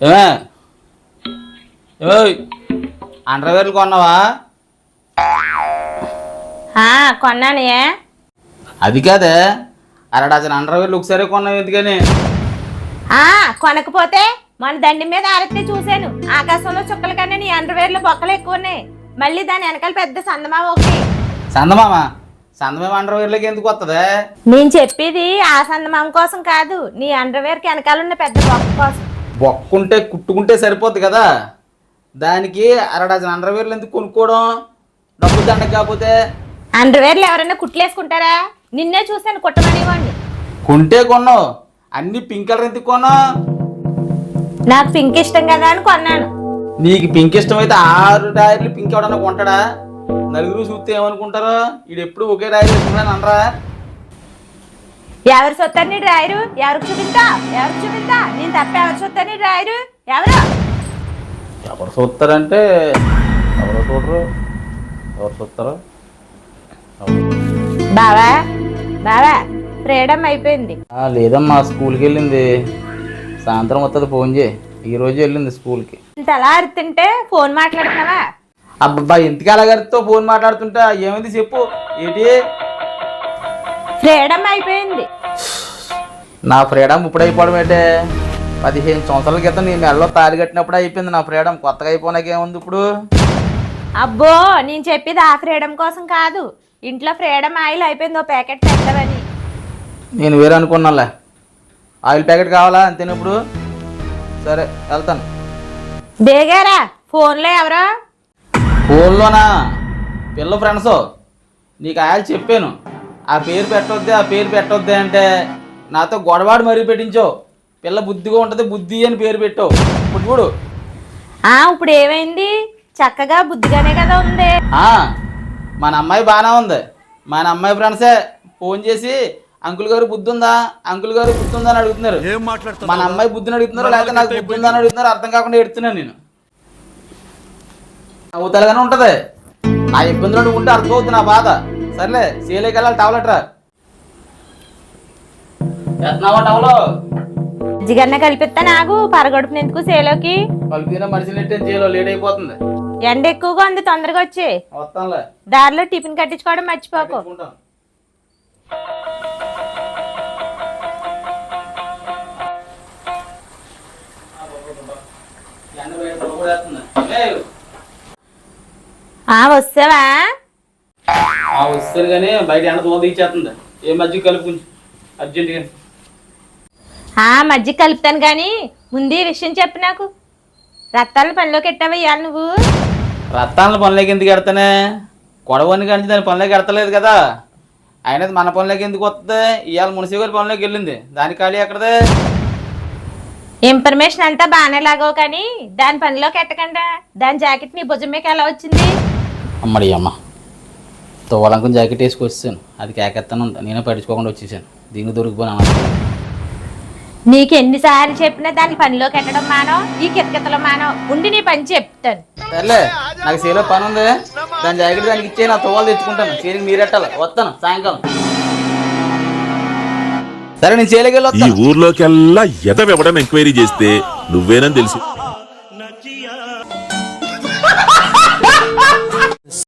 ఏమే ఏమోయ్ అండర్వేర్లు కొన్నావా? కొన్నాను. ఏ అది కాదే, డజన్ అండర్వేర్లు ఒకసారి కొన్నావు ఎందుకని? కొనకపోతే మన దండి మీద ఆరెత్తే చూశాను. ఆకాశంలో చుక్కల కన్నా నీ అండర్వేర్లు బొక్కలు ఎక్కువ ఉన్నాయి. మళ్ళీ దాని వెనకాల పెద్ద సందమామ ఒకటి. సందమామ అండర్వేర్లకి ఎందుకు వస్తుంది? నేను చెప్పేది ఆ సందమామ కోసం కాదు, నీ అండర్వేర్కి వెనకాల ఉన్న పెద్ద బొక్క కోసం. బొక్కుంటే కుట్టుకుంటే సరిపోద్ది కదా, దానికి డజన్ అండర్వేర్లు ఎందుకు కొనుక్కోవడం? డబ్బులు దండక కాకపోతే. అండర్వేర్లు ఎవరైనా కుట్లేసుకుంటారా? నిన్నే చూశాను కుట్టమనివ్వండి. కొంటే కొన్నావు, అన్ని పింక్ కలర్ ఎందుకు కొన్నావు? నాకు పింక్ ఇష్టం కదా అని కొన్నాను. నీకు పింక్ ఇష్టం అయితే 6 డైర్లు పింక్ ఎవడన్నా కొంటాడా? నలుగురు చూస్తే ఏమనుకుంటారు, వీడు ఎప్పుడు ఒకే డైరీ వేసుకున్నాను అనరా? ఎవరు సొత్తారు నీ డ్రాయరు? ఎవరికి చూపిస్తా నేను తప్ప ఎవరు సొత్తారు నీ డ్రాయరు? ఎవరు చూస్తారంటే ఎవరు చూడరు, ఎవరు చూస్తారు? బావా ఫ్రీడమ్ అయిపోయింది. లేదమ్మా, స్కూల్కి వెళ్ళింది. సాయంత్రం వస్తుంది, ఫోన్ చేయి. ఈ రోజు వెళ్ళింది స్కూల్కి. ఇంత అలా అరుతుంటే ఫోన్ మాట్లాడుతున్నావా? అబ్బా ఎందుకు అలా గారితో ఫోన్ మాట్లాడుతుంటా? ఏమైంది చెప్పు. ఏంటి? ఫ్రీడమ్ అయిపోయింది. నా ఫ్రీడమ్ ఇప్పుడు అయిపోవడం ఏంటే? 15 సంవత్సరాల క్రితం నీ మెడలో తాళి కట్టినప్పుడు అయిపోయింది నా ఫ్రీడమ్. కొత్తగా అయిపోయినాకేముంది ఇప్పుడు? అబ్బో నేను చెప్పేది ఆ ఫ్రీడమ్ కోసం కాదు, ఇంట్లో ఫ్రీడమ్ ఆయిల్ అయిపోయింది, ఓ ప్యాకెట్ పెట్టవని. నేను వేరే అనుకున్నాలే, ఆయిల్ ప్యాకెట్ కావాలా అంతేనా ఇప్పుడు? సరే వెళ్తాను. బేగారా ఫోన్లో ఎవరో? ఫోన్లోనా? పిల్ల ఫ్రెండ్స్. నీకు ఆయిల్ చెప్పాను, ఆ పేరు పెట్టొద్దే అంటే నాతో గొడవాడు మరీ పెట్టించావు. పిల్ల బుద్ధిగా ఉంటుంది, బుద్ధి అని పేరు పెట్టావు. ఇప్పుడు చూడు. ఇప్పుడు ఏమైంది? చక్కగా బుద్ధిగానే కదా ఉంది. మన అమ్మాయి బాగానే ఉంది. మన అమ్మాయి ఫ్రెండ్సే ఫోన్ చేసి అంకుల్ గారు బుద్ధి ఉందా అని అడుగుతున్నారు. మన అమ్మాయి బుద్ధిని అడుగుతున్నారు, లేకపోతే నాకు బుద్ధి ఉందా అని అడుగుతున్నారు. అర్థం కాకుండా ఎడుతున్నాను నేను. అవుతాలుగానే ఉంటది. ఆ ఇబ్బందులు ఉంటే అర్థం అవుతుంది నా బాధ. సర్లే సీలేకి వెళ్ళాలి, టాబ్లెట్ రా. టవలో జిగన్న కలిపిస్తా, నాకు పరగడుపుని ఎందుకు సేలోకి కలిపిన మనిషిని చేయలో లేట్ అయిపోతుంది. ఎండ ఎక్కువగా ఉంది, తొందరగా వచ్చి వస్తానులే. దారిలో టిఫిన్ కట్టించుకోవడం మర్చిపోకు. వస్తావా? వస్తారు కానీ బయట ఎండ దూరం తీసేస్తుంది. ఏ మజ్జిగ కలుపు అర్జెంటుగా. మజ్జిగ కలుపుతాను కానీ ముందు ఈ విషయం చెప్పు నాకు. రత్తాలను పనిలోకి ఎట్టావా ఇవాళ నువ్వు? రత్తాలను పనిలోకి ఎందుకు ఎడతానే? గొడవని కానీ దాని పనిలోకి ఎడతలేదు కదా. అయినది మన పనిలోకి ఎందుకు వస్తుంది? ఇవాళ మున్సిపల్ గారి పనిలోకి వెళ్ళింది, దాని ఖాళీ ఎక్కడదే? ఇన్ఫర్మేషన్ అంతా బాగానే లాగవు కానీ దాని పనిలోకి ఎట్టకుండా దాని జాకెట్ నీ భుజం మీకు ఎలా వచ్చింది? అమ్మడి అమ్మ, తోవలంకం జాకెట్ వేసుకొచ్చాను, అది కేకెత్తాను ఉంటా. నేనే పట్టించుకోకుండా వచ్చేసాను. దీన్ని దొరికిపోయినా. నీకు ఎన్నిసార్లు చెప్పినా దాని పనిలోకి ఎట్టడం మానో, ఈ కితకితలో మానో. ఉండి నీ పని చెప్తాను. సర్లే, నాకు సీలో పని ఉంది, దాని జాకెట్ దానికి ఇచ్చే, నా తోవాలు తెచ్చుకుంటాను. సీలింగ్ మీరెట్టాలి, వస్తాను సాయంకాలం. సరే నేను చేయలేకెళ్ళి ఈ ఊర్లోకెల్లా ఎదవెవడని ఎంక్వైరీ చేస్తే నువ్వేనని తెలిసి